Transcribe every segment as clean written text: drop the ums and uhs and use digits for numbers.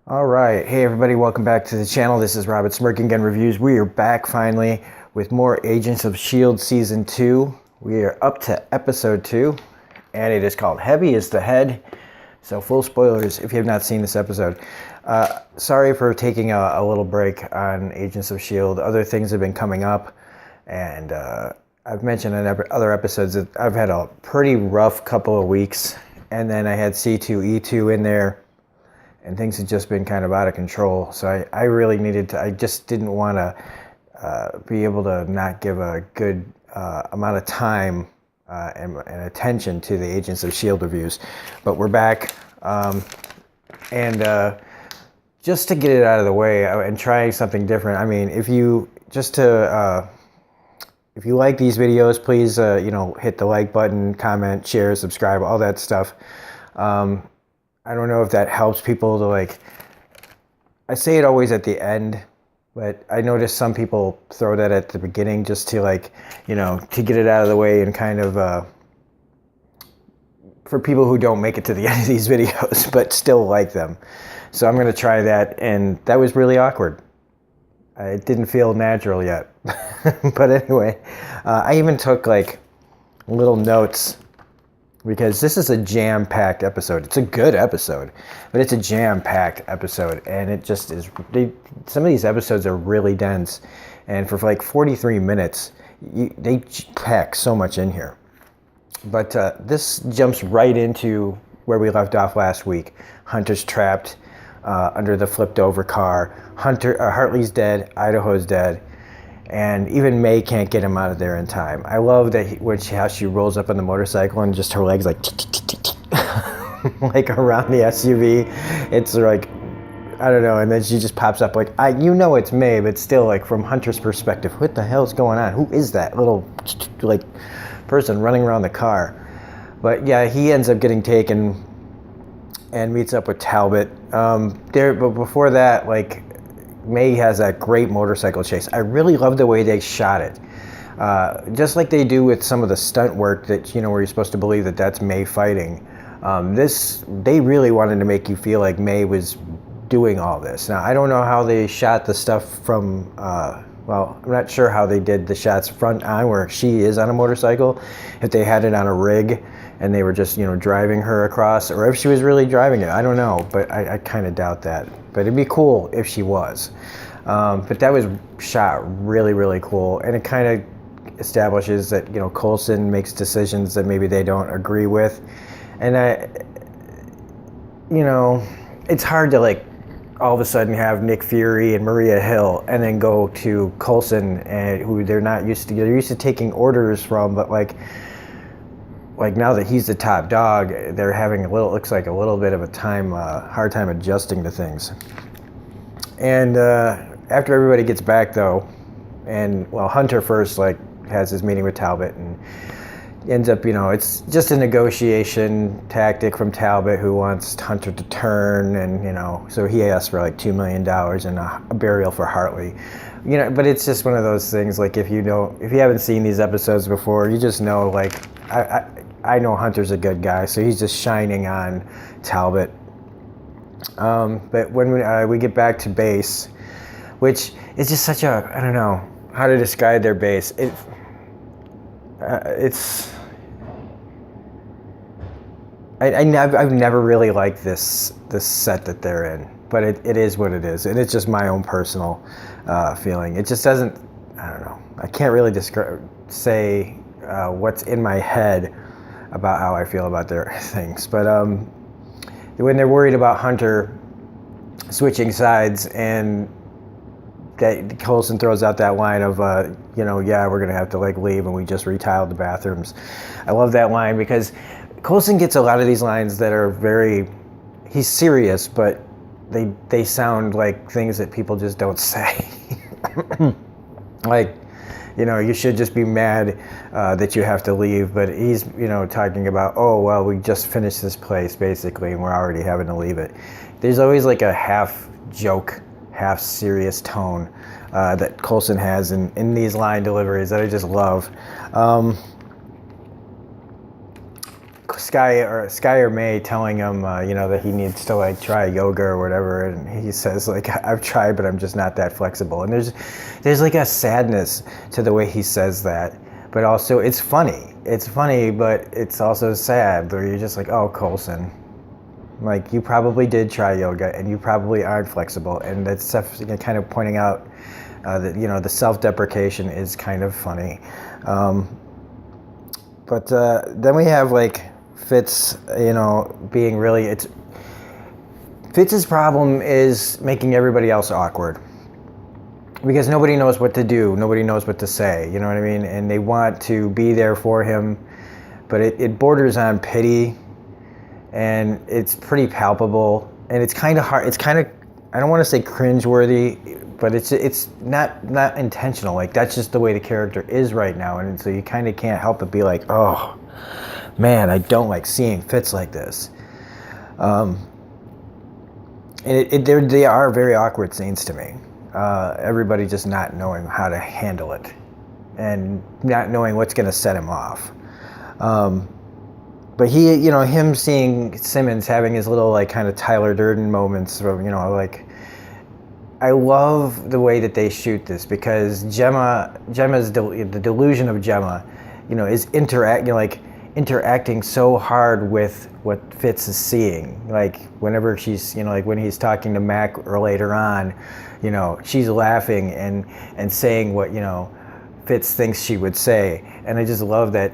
All right. Hey, everybody. Welcome back to the channel. This is Robert Smirking Gun Reviews. We are back finally with more Agents of S.H.I.E.L.D. Season 2. We are up to Episode 2, and it is called Heavy is the Head. So full spoilers if you have not seen this episode. Sorry for taking a little break on Agents of S.H.I.E.L.D. Other things have been coming up, and I've mentioned in other episodes that I've had a pretty rough couple of weeks, and then I had C2E2 in there, and things had just been kind of out of control. So I really needed to, I just didn't want to be able to not give a good amount of time and attention to the Agents of S.H.I.E.L.D. reviews. But we're back, and just to get it out of the way and trying something different. I mean, if you like these videos, please hit the like button, comment, share, subscribe, all that stuff. I don't know if that helps people to I say it always at the end, but I notice some people throw that at the beginning just to to get it out of the way and kind of for people who don't make it to the end of these videos but still like them. So I'm going to try that, and that was really awkward. It didn't feel natural yet. But anyway, I even took little notes, because this is a jam-packed episode. It's a good episode, but it's a jam-packed episode, and it just is. Some of these episodes are really dense, and for 43 minutes, they pack so much in here. But this jumps right into where we left off last week. Hunter's trapped under the flipped-over car. Hartley's dead. Idaho's dead. And even May can't get him out of there in time. I love that how she rolls up on the motorcycle and just her legs like around the SUV. It's I don't know. And then she just pops up it's May, but still from Hunter's perspective, what the hell's going on? Who is that little person running around the car? But yeah, he ends up getting taken and meets up with Talbot. But before that, May has that great motorcycle chase. I really love the way they shot it. Just like they do with some of the stunt work that, where you're supposed to believe that that's May fighting. They really wanted to make you feel like May was doing all this. Now, I don't know how they shot the stuff from, I'm not sure how they did the shots front on where she is on a motorcycle. If they had it on a rig and they were just, driving her across, or if she was really driving it. I don't know, but I kind of doubt that. But it'd be cool if she was. But that was shot really, really cool. And it kind of establishes that, Coulson makes decisions that maybe they don't agree with. And it's hard to all of a sudden have Nick Fury and Maria Hill and then go to Coulson, and who they're not used to. They're used to taking orders from, but now that he's the top dog, they're having looks like a little bit of a hard time adjusting to things. And after everybody gets back, though, and Hunter first has his meeting with Talbot, and ends up, it's just a negotiation tactic from Talbot, who wants Hunter to turn, and so he asks for $2 million and a burial for Hartley. But it's just one of those things. If you haven't seen these episodes before, you just know I know Hunter's a good guy, so he's just shining on Talbot. But when we get back to base, which is just such a, I don't know how to describe their base. I've never really liked this set that they're in, but it is what it is, and it's just my own personal feeling. It just doesn't, I don't know. I can't really say what's in my head about how I feel about their things. But when they're worried about Hunter switching sides, and that Coulson throws out that line of, yeah, we're going to have to leave, and we just retiled the bathrooms. I love that line, because Coulson gets a lot of these lines that are he's serious, but they sound like things that people just don't say. You should just be mad that you have to leave, but he's, talking about, oh, well, we just finished this place, basically, and we're already having to leave it. There's always a half joke, half serious tone that Coulson has in these line deliveries that I just love. Sky or May telling him, that he needs to like try yoga or whatever, and he says like, I've tried, but I'm just not that flexible. And there's like a sadness to the way he says that, but also it's funny. It's funny, but it's also sad. Where you're just like, oh, Coulson, like you probably did try yoga, and you probably aren't flexible, and that's kind of pointing out that the self-deprecation is kind of funny. But then we have like Fitz, being really, Fitz's problem is making everybody else awkward. Because nobody knows what to do, nobody knows what to say, you know what I mean? And they want to be there for him, but it borders on pity, and it's pretty palpable, and it's kind of hard, I don't want to say cringeworthy, but it's not intentional. Like that's just the way the character is right now, and so you kind of can't help but be like, oh man, I don't like seeing Fitz like this. And they are very awkward scenes to me. Everybody just not knowing how to handle it, and not knowing what's going to set him off. But him seeing Simmons having his little like kind of Tyler Durden moments, like. I love the way that they shoot this, because Gemma's the delusion of Gemma, is interacting so hard with what Fitz is seeing. Like whenever she's, like when he's talking to Mac or later on, she's laughing and saying what, Fitz thinks she would say. And I just love that,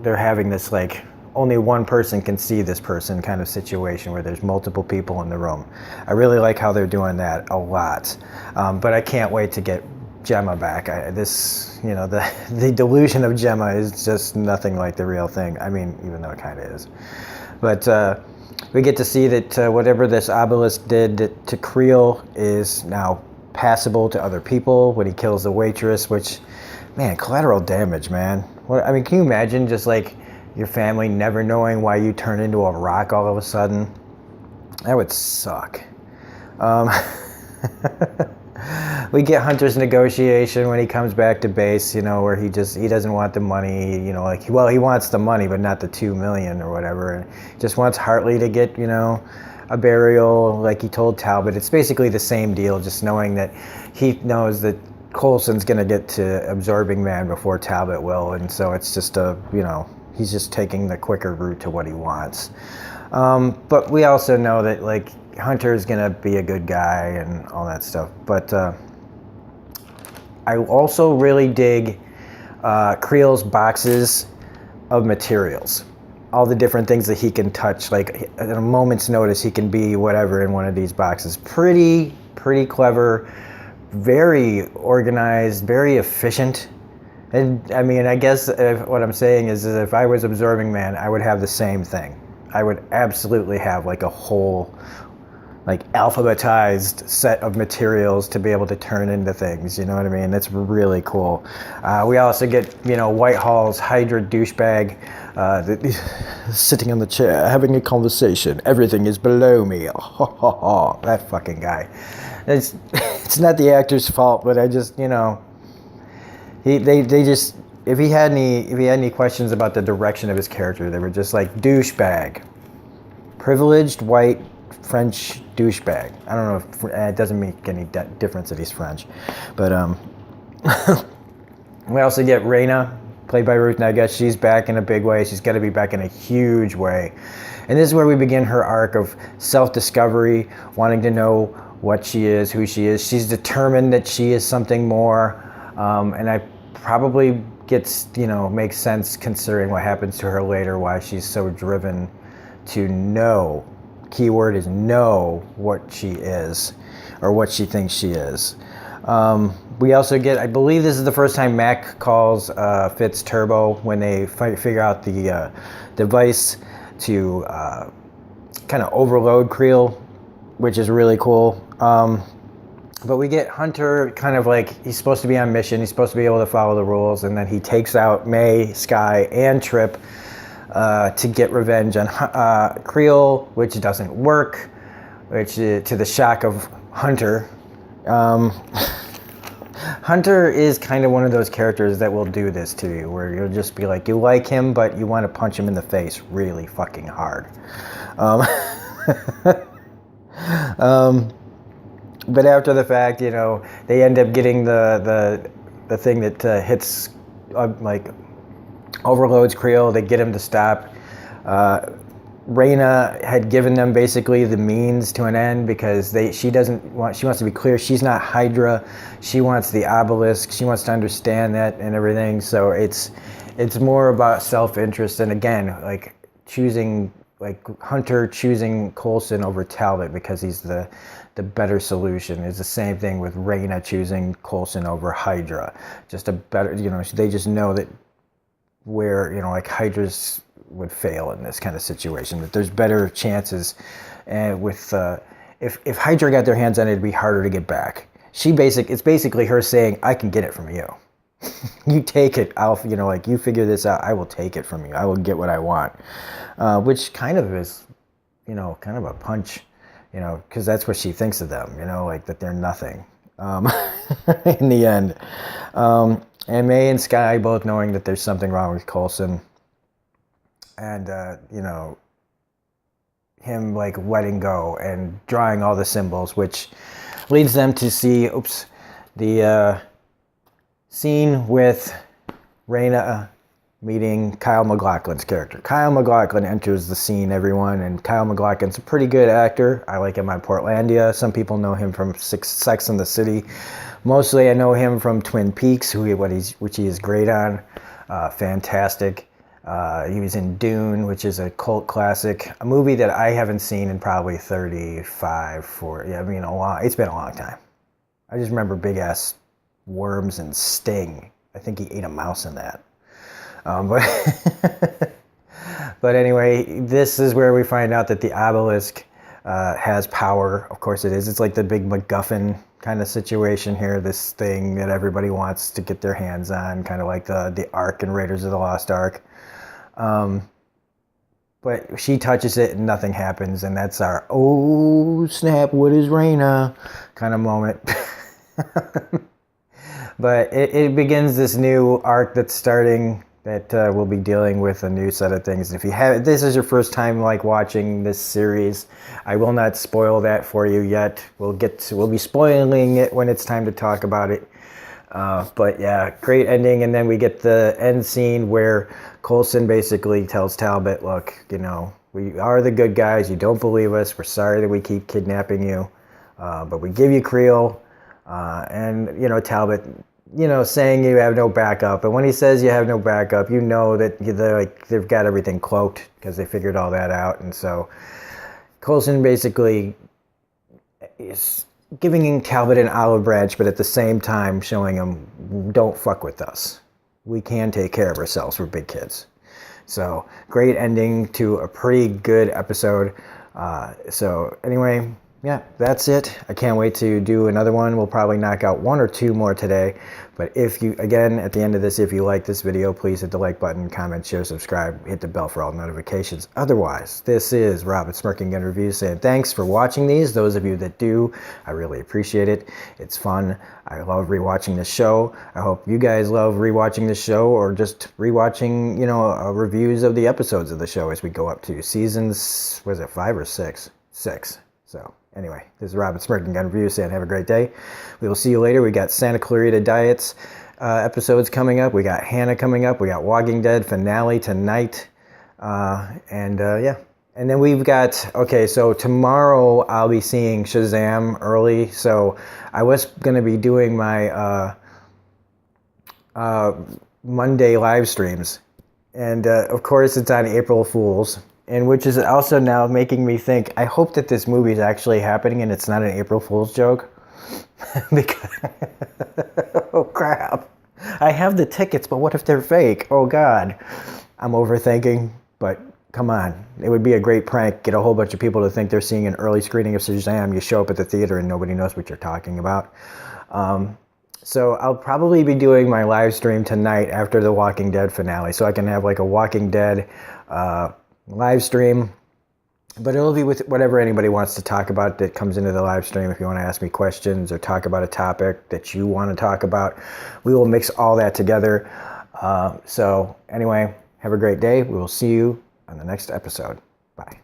they're having this like, only one person can see this person kind of situation where there's multiple people in the room. I really like how they're doing that a lot. But I can't wait to get Gemma back. The delusion of Gemma is just nothing like the real thing. I mean, even though it kind of is. But we get to see that whatever this obelisk did to Creel is now passable to other people when he kills the waitress, which, man, collateral damage, man. Can you imagine just like your family never knowing why you turn into a rock all of a sudden? That would suck. We get Hunter's negotiation when he comes back to base, where he doesn't want the money, he wants the money, but not the $2 million or whatever. And just wants Hartley to get, a burial like he told Talbot. It's basically the same deal, just knowing that he knows that Coulson's going to get to Absorbing Man before Talbot will. And so it's just he's just taking the quicker route to what he wants. But we also know that like Hunter's gonna be a good guy and all that stuff. But I also really dig Creel's boxes of materials. All the different things that he can touch. Like at a moment's notice, he can be whatever in one of these boxes. Pretty clever, very organized, very efficient. And I guess what I'm saying is that if I was Absorbing Man, I would have the same thing. I would absolutely have like a whole, like alphabetized set of materials to be able to turn into things. You know what I mean? That's really cool. We also get, Whitehall's Hydra douchebag sitting on the chair having a conversation. Everything is below me. That fucking guy. It's not the actor's fault, but I just, They just, if he had any questions about the direction of his character, they were just like douchebag, privileged white French douchebag. I don't know if it doesn't make any difference that he's French, but we also get Raina, played by Ruth Negga. She's back in a big way. She's got to be back in a huge way, and this is where we begin her arc of self-discovery, wanting to know what she is, who she is. She's determined that she is something more. And I probably makes sense considering what happens to her later, why she's so driven to know, keyword is know, what she is, or what she thinks she is. We also get, I believe this is the first time Mac calls Fitz Turbo when they figure out the device to kind of overload Creel, which is really cool. But we get Hunter kind of like, he's supposed to be on mission, he's supposed to be able to follow the rules, and then he takes out May, Sky, and Trip to get revenge on Creel, which doesn't work, which to the shock of Hunter. Hunter is kind of one of those characters that will do this to you, where you'll just be like, you like him, but you want to punch him in the face really fucking hard. Um, but after the fact, they end up getting the thing that hits, like, overloads Creel. They get him to stop. Raina had given them basically the means to an end, because she wants to be clear, she's not Hydra. She wants the obelisk. She wants to understand that and everything. So it's more about self-interest, and again, like Hunter choosing Coulson over Talbot because he's the better solution. Is the same thing with Raina choosing Coulson over Hydra. Just a better, they just know that where, like, Hydra's would fail in this kind of situation, that there's better chances, and with if Hydra got their hands on it, it'd be harder to get back. It's basically her saying, I can get it from you. You take it, like, you figure this out, I will take it from you. I will get what I want. Which kind of is, kind of a punch, because that's what she thinks of them, like that they're nothing in the end. And May and Skye both knowing that there's something wrong with Coulson, and him like letting go and drawing all the symbols, which leads them to see the scene with Raina meeting Kyle MacLachlan's character. Kyle MacLachlan enters the scene, everyone, and Kyle MacLachlan's a pretty good actor. I like him on Portlandia. Some people know him from Sex and the City. Mostly I know him from Twin Peaks, which he is great on. Fantastic. He was in Dune, which is a cult classic, a movie that I haven't seen in probably 35, 40, it's been a long time. I just remember big ass worms and Sting. I think he ate a mouse in that. But anyway, this is where we find out that the obelisk has power. Of course it is. It's like the big MacGuffin kind of situation here, this thing that everybody wants to get their hands on, kind of like the Ark and Raiders of the Lost Ark. But she touches it and nothing happens, and that's our, oh snap, what is Raina kind of moment. But it begins this new arc that's starting, that we'll be dealing with a new set of things. If this is your first time like watching this series, I will not spoil that for you yet. We'll be spoiling it when it's time to talk about it. But yeah, great ending. And then we get the end scene where Coulson basically tells Talbot, look, we are the good guys. You don't believe us. We're sorry that we keep kidnapping you. But we give you Creel. And Talbot, saying you have no backup. And when he says you have no backup, that they've got everything cloaked because they figured all that out. And so Coulson basically is giving Talbot an olive branch, but at the same time showing him, don't fuck with us. We can take care of ourselves. We're big kids. So great ending to a pretty good episode. So anyway, yeah, that's it. I can't wait to do another one. We'll probably knock out one or two more today. But if you, again, at the end of this, if you like this video, please hit the like button, comment, share, subscribe, hit the bell for all notifications. Otherwise, this is Rob at Smirking Gun Reviews saying thanks for watching these. Those of you that do, I really appreciate it. It's fun. I love rewatching the show. I hope you guys love rewatching the show, or just rewatching, reviews of the episodes of the show as we go up to seasons, was it 5 or 6? 6. So anyway, this is Rob at Smirking Gun Reviews saying have a great day. We will see you later. We got Santa Clarita Diets episodes coming up. We got Hannah coming up. We got Walking Dead finale tonight. Yeah. And then we've got, so tomorrow I'll be seeing Shazam early. So I was going to be doing my Monday live streams. And of course it's on April Fool's. And which is also now making me think, I hope that this movie is actually happening and it's not an April Fool's joke. Because, oh crap. I have the tickets, but what if they're fake? Oh God. I'm overthinking, but come on. It would be a great prank. Get a whole bunch of people to think they're seeing an early screening of Shazam. You show up at the theater and nobody knows what you're talking about. So I'll probably be doing my live stream tonight after the Walking Dead finale. So I can have like a Walking Dead live stream But it'll be with whatever anybody wants to talk about that comes into the live stream. If you want to ask me questions or talk about a topic that you want to talk about, we will mix all that together. So anyway, have a great day. We will see you on the next episode. Bye.